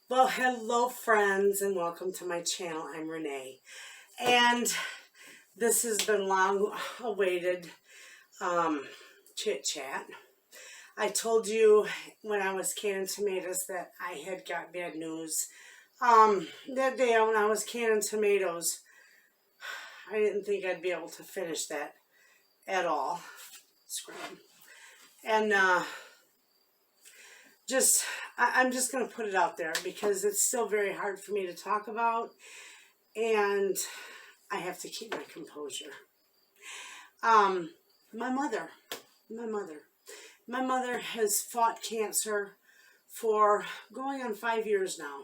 Well, hello friends and welcome to my channel. I'm Renee and this has been long awaited chit chat. I told you when I was canning tomatoes that I had got bad news. That day when I was canning tomatoes, I didn't think I'd be able to finish that at all. Scram. And I'm just going to put it out there because it's still very hard for me to talk about and I have to keep my composure. My mother has fought cancer for going on 5 years now.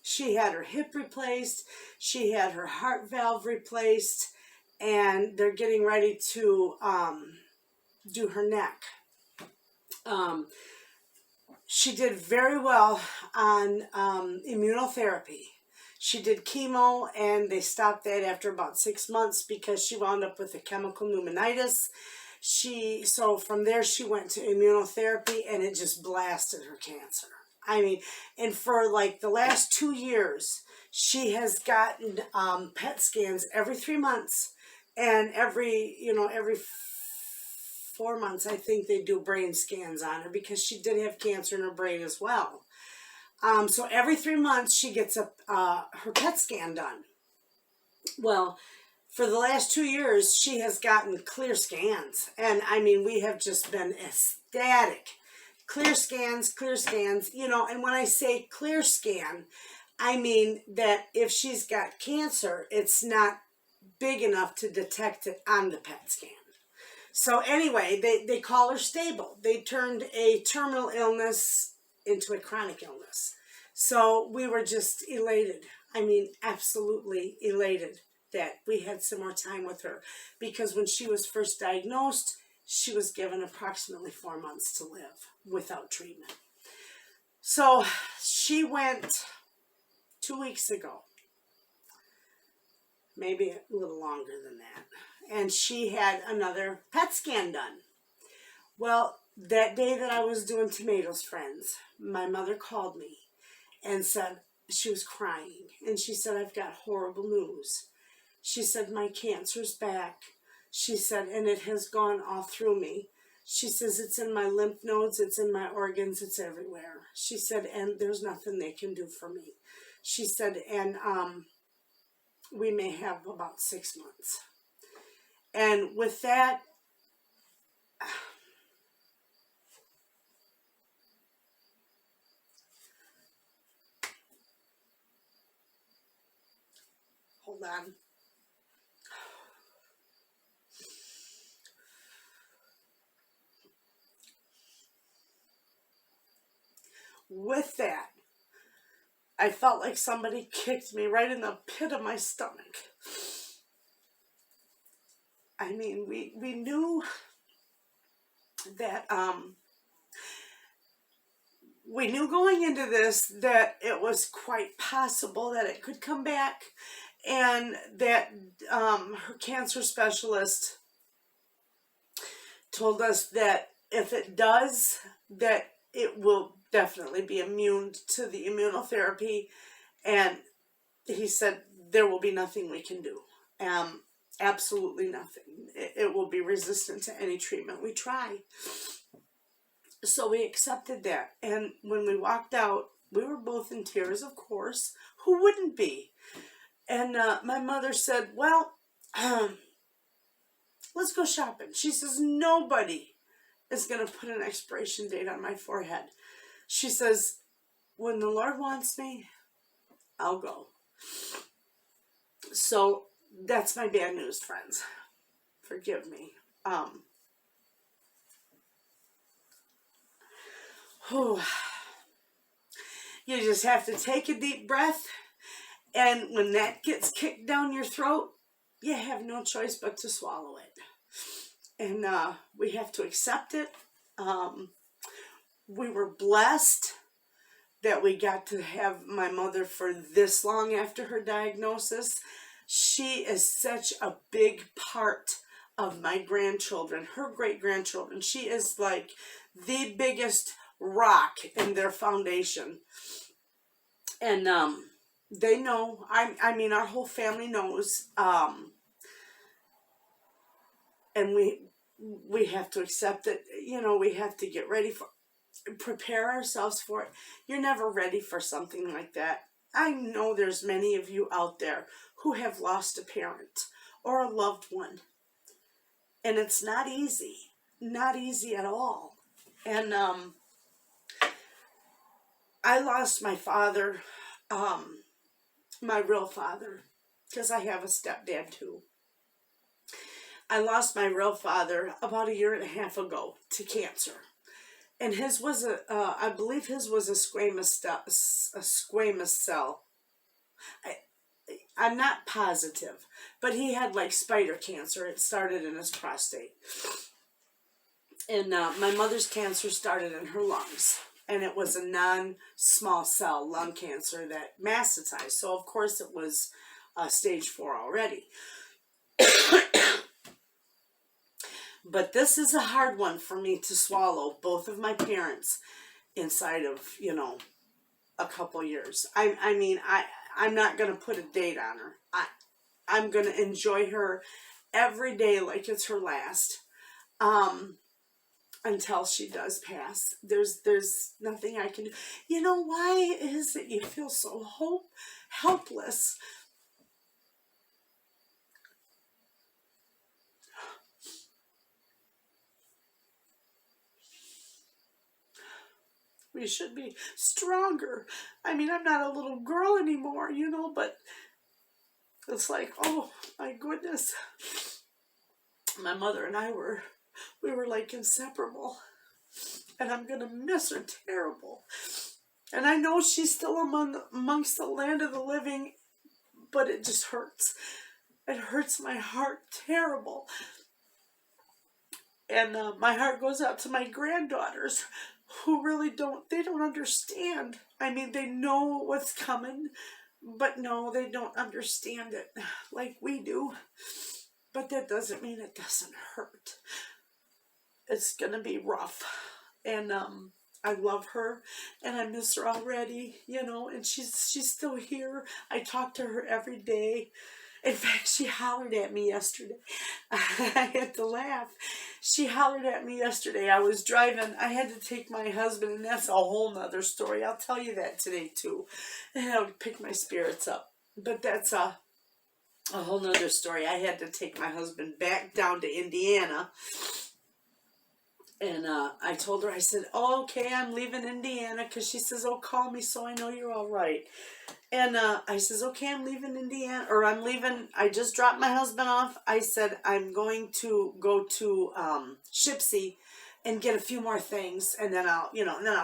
She had her hip replaced, she had her heart valve replaced, and they're getting ready to do her neck. She did very well on immunotherapy. She did chemo and they stopped that after about 6 months because she wound up with a chemical pneumonitis. So from there she went to immunotherapy and it just blasted her cancer. I mean, and for like the last 2 years, she has gotten PET scans every 3 months and every 4 months, I think they do brain scans on her because she did have cancer in her brain as well. So every 3 months she gets her PET scan done. Well, for the last 2 years, she has gotten clear scans. And I mean, we have just been ecstatic. Clear scans, and when I say clear scan, I mean that if she's got cancer, it's not big enough to detect it on the PET scan. So anyway, they call her stable. They turned a terminal illness into a chronic illness. So we were just elated. I mean, absolutely elated that we had some more time with her. Because when she was first diagnosed, she was given approximately 4 months to live without treatment. So she went 2 weeks ago. Maybe a little longer than that. And she had another PET scan done. Well, that day that I was doing tomatoes, friends, my mother called me and said, she was crying, and she said, I've got horrible news. She said, my cancer's back. She said, and it has gone all through me. She says, it's in my lymph nodes, it's in my organs, it's everywhere. She said, and there's nothing they can do for me. She said, and we may have about 6 months. And with that, hold on. With that, I felt like somebody kicked me right in the pit of my stomach. I mean, we knew that, we knew going into this that it was quite possible that it could come back, and that her cancer specialist told us that if it does, that it will definitely be immune to the immunotherapy, and he said there will be nothing we can do. Absolutely nothing. It will be resistant to any treatment we try. So we accepted that. And when we walked out, we were both in tears, of course. Who wouldn't be? And my mother said, well, let's go shopping. She says, nobody is going to put an expiration date on my forehead. She says, when the Lord wants me, I'll go. So that's my bad news, friends. Forgive me. You just have to take a deep breath, and when that gets kicked down your throat, you have no choice but to swallow it. And we have to accept it. We were blessed that we got to have my mother for this long after her diagnosis. She is such a big part of my grandchildren, her great-grandchildren. She is like the biggest rock in their foundation. And they know, I mean, our whole family knows, and we have to accept it. You know, we have to get ready for, prepare ourselves for it. You're never ready for something like that. I know there's many of you out there who have lost a parent or a loved one, and it's not easy at all. And I lost my father, my real father, because I have a stepdad too. I lost my real father about 1.5 years ago to cancer. And his was I believe his was a squamous cell. I'm not positive, but he had like spider cancer. It started in his prostate. And my mother's cancer started in her lungs. And it was a non-small cell lung cancer that metastasized. So, of course, it was stage 4 already. But this is a hard one for me to swallow, both of my parents, inside of, you know, a couple years. I'm not going to put a date on her. I'm going to enjoy her every day like it's her last, until she does pass. There's nothing I can do. You know, why is it you feel so helpless? We should be stronger. I mean, I'm not a little girl anymore, you know, but it's like, oh my goodness. My mother and I were like inseparable. And I'm going to miss her terrible. And I know she's still amongst the land of the living, but it just hurts. It hurts my heart terrible. And my heart goes out to my granddaughters, who really don't understand. I mean, they know what's coming, but no, they don't understand it like we do. But that doesn't mean it doesn't hurt. It's gonna be rough. And I love her, and I miss her already, you know, and she's still here. I talk to her every day. In fact, she hollered at me yesterday. I had to laugh. She hollered at me yesterday. I was driving. I had to take my husband, and that's a whole nother story. I'll tell you that today, too. And I'll pick my spirits up. But that's a whole nother story. I had to take my husband back down to Indiana. And I told her, I said, oh, okay, I'm leaving Indiana, because she says, oh, call me so I know you're all right. And I says, okay, I'm leaving Indiana, or I'm leaving, I just dropped my husband off. I said, I'm going to go to Shipsy and get a few more things, and then I'll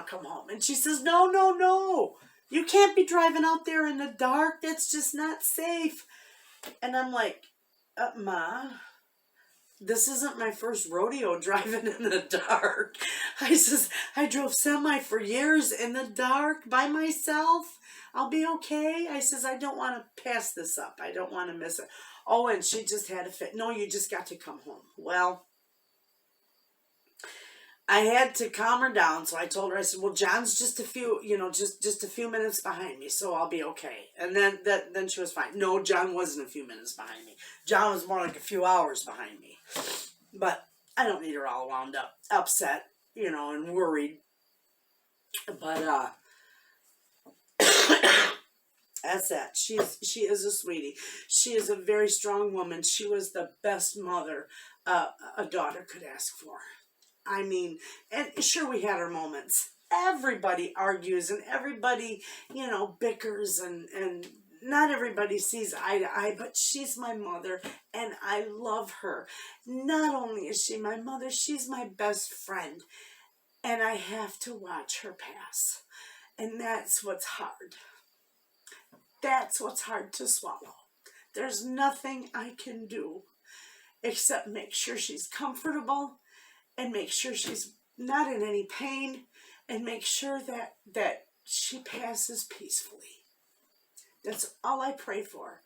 come home. And she says, no, you can't be driving out there in the dark. That's just not safe. And I'm like, Ma, this isn't my first rodeo driving in the dark. I says, I drove semi for years in the dark by myself. I'll be okay. I says, I don't want to pass this up. I don't want to miss it. Oh, and she just had a fit. No, you just got to come home. Well, I had to calm her down. So I told her, I said, well, John's just a few, just a few minutes behind me, so I'll be okay. And then she was fine. No, John wasn't a few minutes behind me. John was more like a few hours behind me. But I don't need her all wound up, upset, and worried. But that's that. She is a sweetie. She is a very strong woman. She was the best mother a daughter could ask for. I mean, and sure, we had our moments. Everybody argues and everybody, bickers and not everybody sees eye to eye, but she's my mother and I love her. Not only is she my mother, she's my best friend. And I have to watch her pass. And that's what's hard. That's what's hard to swallow. There's nothing I can do except make sure she's comfortable and make sure she's not in any pain and make sure that she passes peacefully. That's all I pray for.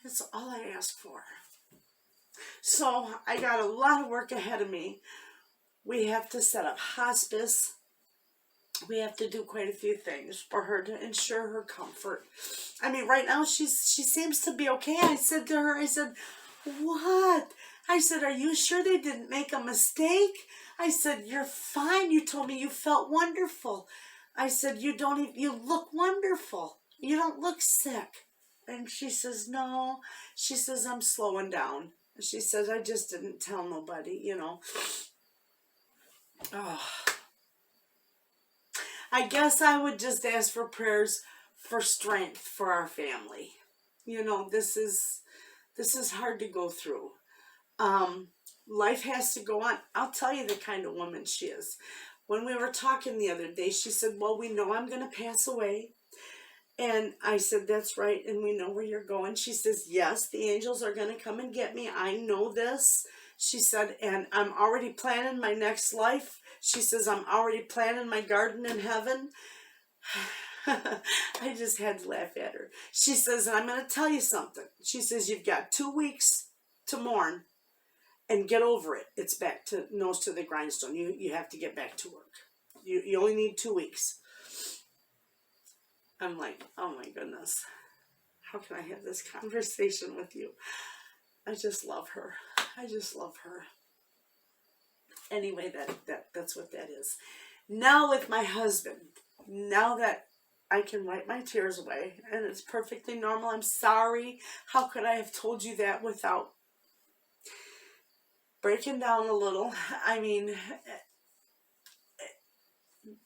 That's all I ask for. So I got a lot of work ahead of me. We have to set up hospice. we have to do quite a few things for her to ensure her comfort. I mean, right now she seems to be okay. I said to her, I said, what? I said, are you sure they didn't make a mistake? I said, you're fine. You told me you felt wonderful. I said, you look wonderful. You don't look sick. And she says, no. She says, I'm slowing down. She says, I just didn't tell nobody, you know. Oh. I guess I would just ask for prayers for strength for our family. You know, this is hard to go through. Life has to go on. I'll tell you the kind of woman she is. When we were talking the other day, she said, well, we know I'm going to pass away. And I said, that's right, and we know where you're going. She says, yes, the angels are going to come and get me. I know this. She said, and I'm already planning my next life. She says, I'm already planning my garden in heaven. I just had to laugh at her. She says, and I'm going to tell you something. She says, you've got 2 weeks to mourn and get over it. It's back to nose to the grindstone. You have to get back to work. You only need 2 weeks. I'm like, oh my goodness. How can I have this conversation with you? I just love her. I just love her. Anyway, that's what that is. Now with my husband, now that I can wipe my tears away and it's perfectly normal, I'm sorry. How could I have told you that without breaking down a little? I mean,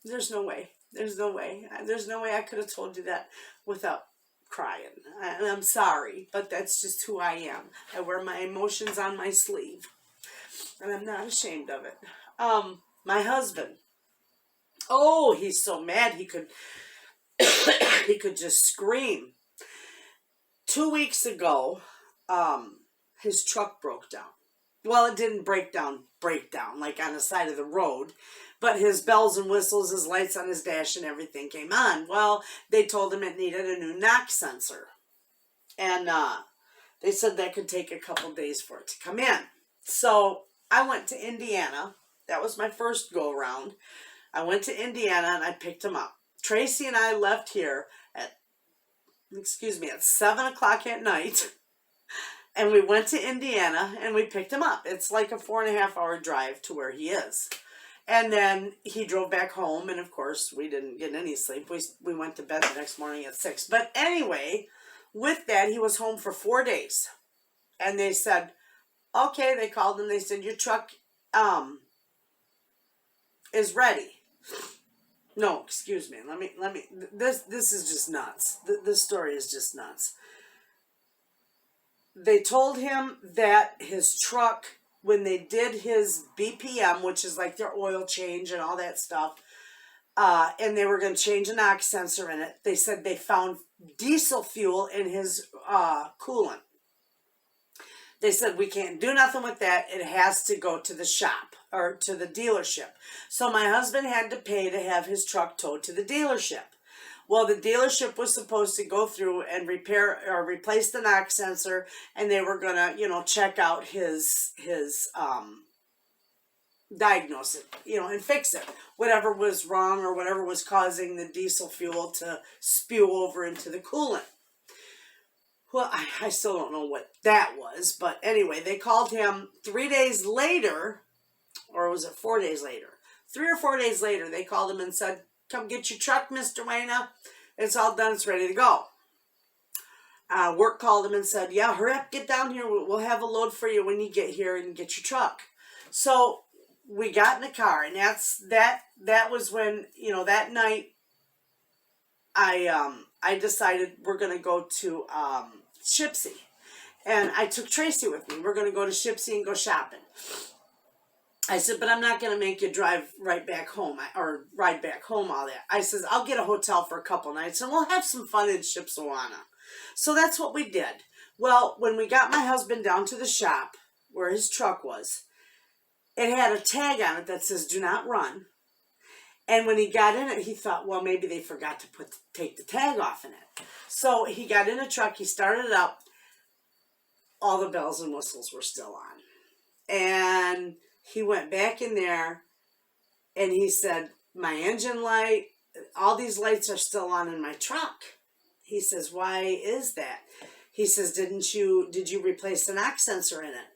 there's no way. There's no way. There's no way I could have told you that without crying. And I'm sorry, but that's just who I am. I wear my emotions on my sleeve. And I'm not ashamed of it. My husband. Oh, he's so mad he could he could just scream. 2 weeks ago, his truck broke down. Well, it didn't break down like on the side of the road, but his bells and whistles, his lights on his dash and everything came on. Well, they told him it needed a new knock sensor. And they said that could take a couple days for it to come in. So I went to Indiana. That was my first go around. I went to Indiana and I picked him up. Tracy and I left here at 7 o'clock at night. And we went to Indiana and we picked him up. It's like a 4.5 hour drive to where he is. And then he drove back home. And of course, we didn't get any sleep. We went to bed the next morning at 6. But anyway, with that, he was home for 4 days. And they said, okay, they called him. They said, your truck is ready. No, excuse me. Let me, this is just nuts. This story is just nuts. They told him that his truck, when they did his BPM, which is like their oil change and all that stuff, and they were going to change a knock sensor in it, they said they found diesel fuel in his coolant. They said, we can't do nothing with that. It has to go to the shop or to the dealership. So my husband had to pay to have his truck towed to the dealership. Well, the dealership was supposed to go through and repair or replace the knock sensor, and they were going to, check out his diagnose it, and fix it. Whatever was wrong or whatever was causing the diesel fuel to spew over into the coolant. Well, I still don't know what that was, but anyway, they called him 3 days later, or was it 4 days later? 3 or 4 days later, they called him and said, come get your truck, Mr. Wayna. It's all done. It's ready to go. Work called him and said, yeah, hurry up, get down here. We'll have a load for you when you get here and get your truck. So we got in the car, and that was when, that night I decided we're going to go to Shipsy. And I took Tracy with me. We're going to go to Shipsy and go shopping. I said, but I'm not going to make you drive right back home or ride back home, all that. I said, I'll get a hotel for a couple nights and we'll have some fun in Shipsawana. So that's what we did. Well, when we got my husband down to the shop where his truck was, it had a tag on it that says, do not run. And when he got in it, he thought, well, maybe they forgot to take the tag off in it. So he got in a truck, he started it up. All the bells and whistles were still on. And he went back in there and he said, my engine light, all these lights are still on in my truck. He says, why is that? He says, did you replace the knock sensor in it?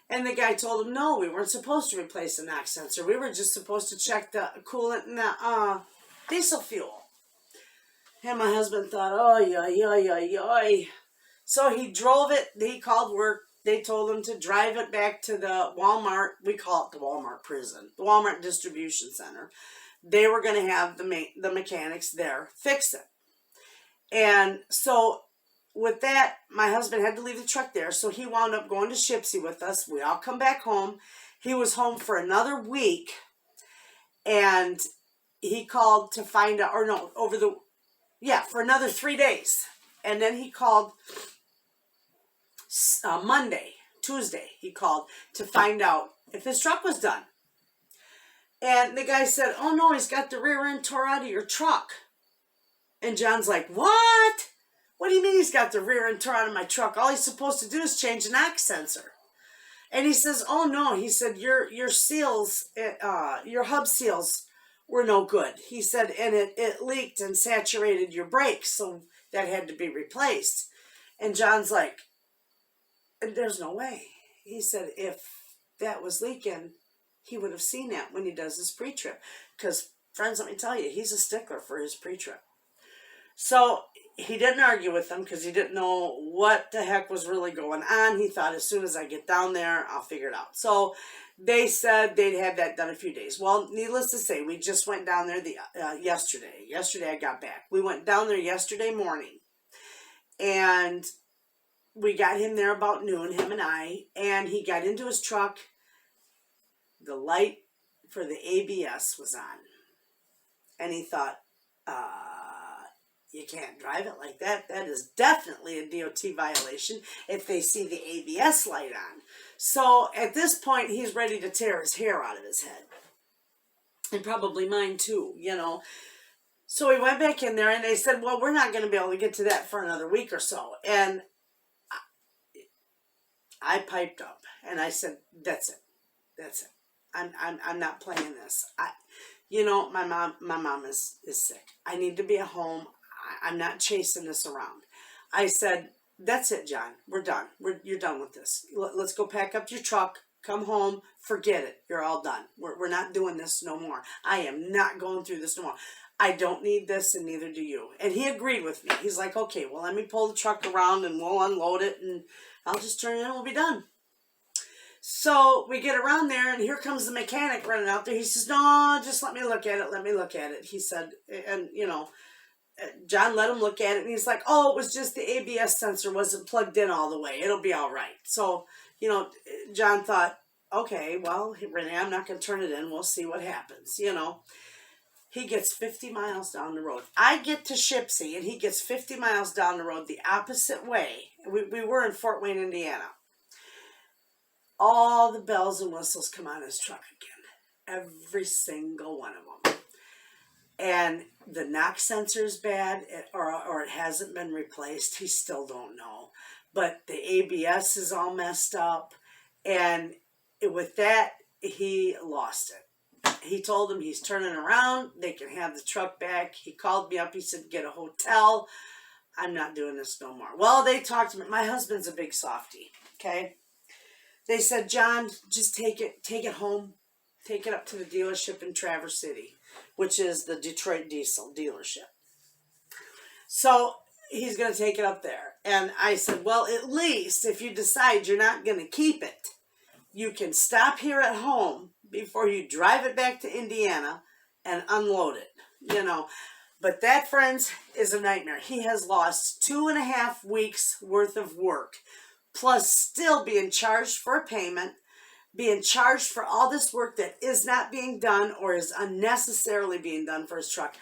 And the guy told him, no, we weren't supposed to replace the knock sensor. We were just supposed to check the coolant and the diesel fuel. And my husband thought, oy, oy, oy, oy, oy. So he drove it. He called work. They told him to drive it back to the Walmart. We call it the Walmart prison, the Walmart distribution center. They were going to have the mechanics there fix it. And so with that, my husband had to leave the truck there. So he wound up going to Shipsy with us. We all come back home. He was home for another week. And he called to find out, or no, for another 3 days. And then he called Tuesday, he called to find out if his truck was done. And the guy said, oh no, he's got the rear end tore out of your truck. And John's like, what? What do you mean he's got the rear end tore out of my truck? All he's supposed to do is change the knock sensor. And he says, oh no, he said, your seals, your hub seals were no good. He said, and it leaked and saturated your brakes, so that had to be replaced. And John's like, there's no way. He said, if that was leaking, he would have seen that when he does his pre-trip. Because, friends, let me tell you, he's a stickler for his pre-trip. So he didn't argue with them because he didn't know what the heck was really going on. He thought, as soon as I get down there, I'll figure it out. So they said they'd have that done in a few days. Well, needless to say, we just went down there yesterday. Yesterday I got back. We went down there yesterday morning. And we got him there about noon, him and I. And he got into his truck. The light for the ABS was on. And he thought, you can't drive it like that. That is definitely a DOT violation if they see the ABS light on. So at this point, he's ready to tear his hair out of his head. And probably mine too, you know. So we went back in there and they said, well, we're not going to be able to get to that for another week or so. And I piped up and I said, that's it. That's it. I'm not playing this. My mom is sick. I need to be at home. I'm not chasing this around. I said, that's it, John. We're done. You're done with this. Let's go pack up your truck. Come home. Forget it. You're all done. We're not doing this no more. I am not going through this no more. I don't need this and neither do you. And he agreed with me. He's like, okay, well, let me pull the truck around and we'll unload it and I'll just turn it in and we'll be done. So we get around there and here comes the mechanic running out there. He says, no, just let me look at it. Let me look at it. He said, and John let him look at it and he's like, oh, it was just the ABS sensor wasn't plugged in all the way. It'll be all right. So, John thought, okay, well, Renee, I'm not going to turn it in. We'll see what happens, He gets 50 miles down the road. I get to Shipsy and he gets 50 miles down the road the opposite way. We were in Fort Wayne, Indiana. All the bells and whistles come on his truck again. Every single one of them. And the knock sensor's bad or it hasn't been replaced. He still don't know. But the ABS is all messed up. And with that, he lost it. He told them he's turning around. They can have the truck back. He called me up. He said, get a hotel. I'm not doing this no more. Well, they talked to me. My husband's a big softie, okay? They said, John, just take it home. Take it up to the dealership in Traverse City, which is the Detroit Diesel dealership. So he's going to take it up there. And I said, well, at least if you decide you're not going to keep it, you can stop here at home before you drive it back to Indiana and unload it, But that, friends, is a nightmare. He has lost 2.5 weeks worth of work, plus still being charged for a payment, being charged for all this work that is not being done or is unnecessarily being done for his truck.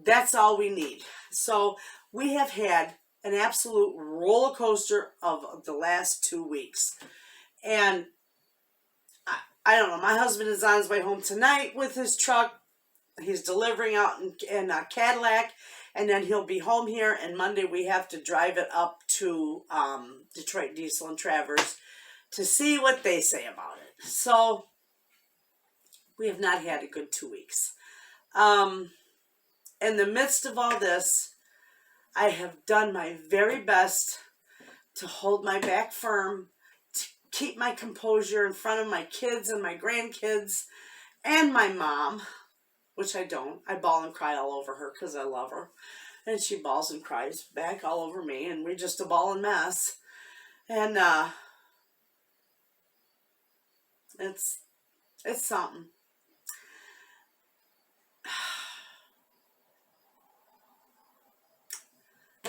That's all we need. So we have had an absolute roller coaster of the last 2 weeks. And I don't know, my husband is on his way home tonight with his truck. He's delivering out in Cadillac, and then he'll be home here, and Monday we have to drive it up to Detroit Diesel and Traverse to see what they say about it. So we have not had a good 2 weeks. In the midst of all this, I have done my very best to hold my back firm, to keep my composure in front of my kids and my grandkids and my mom, which I don't. I bawl and cry all over her because I love her. And she bawls and cries back all over me, and we're just a ball mess. And it's something.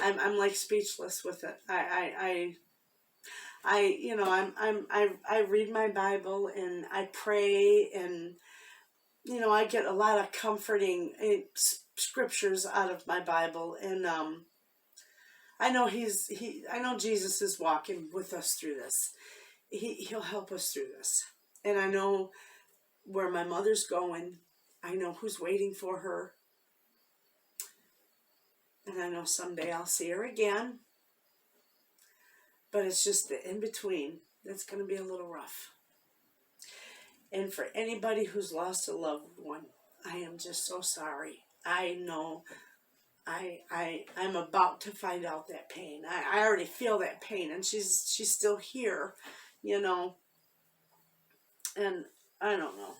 I'm like speechless with it. You know, I read my Bible and I pray, and you know, I get a lot of comforting scriptures out of my Bible, and I know I know Jesus is walking with us through this. He'll help us through this, and I know where my mother's going. I know who's waiting for her, and I know someday I'll see her again. But it's just the in between that's going to be a little rough. And for anybody who's lost a loved one, I am just so sorry. I know I'm about to find out that pain. I already feel that pain, and she's still here, you know. And I don't know.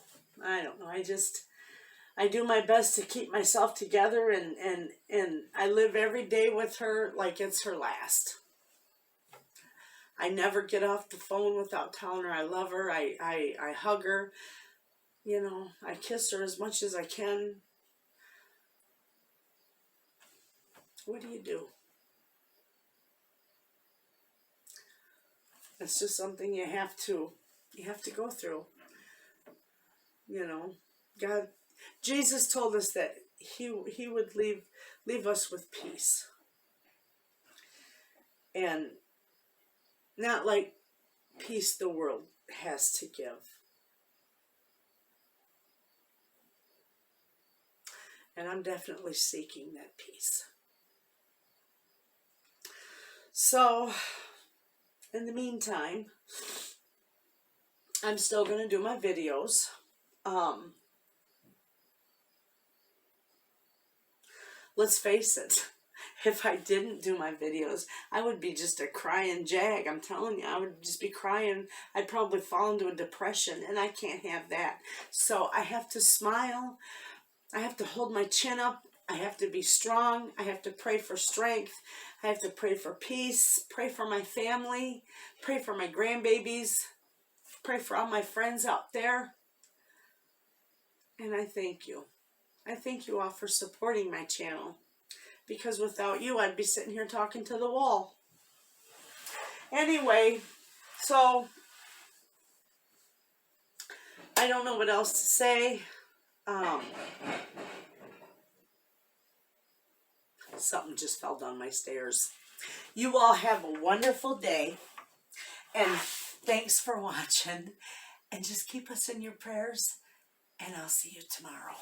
I do my best to keep myself together, and I live every day with her like it's her last. I never get off the phone without telling her I love her. I hug her. You know, I kiss her as much as I can. What do? It's just something you have to go through. You know, God, Jesus told us that he would leave us with peace. And not like peace the world has to give. And I'm definitely seeking that peace. So, in the meantime, I'm still going to do my videos. Let's face it. If I didn't do my videos, I would be just a crying jag. I'm telling you, I would just be crying. I'd probably fall into a depression, and I can't have that. So I have to smile. I have to hold my chin up. I have to be strong. I have to pray for strength. I have to pray for peace. Pray for my family. Pray for my grandbabies. Pray for all my friends out there. And I thank you. I thank you all for supporting my channel. Because without you, I'd be sitting here talking to the wall. Anyway, so I don't know what else to say. Something just fell down my stairs. You all have a wonderful day. And thanks for watching. And just keep us in your prayers. And I'll see you tomorrow.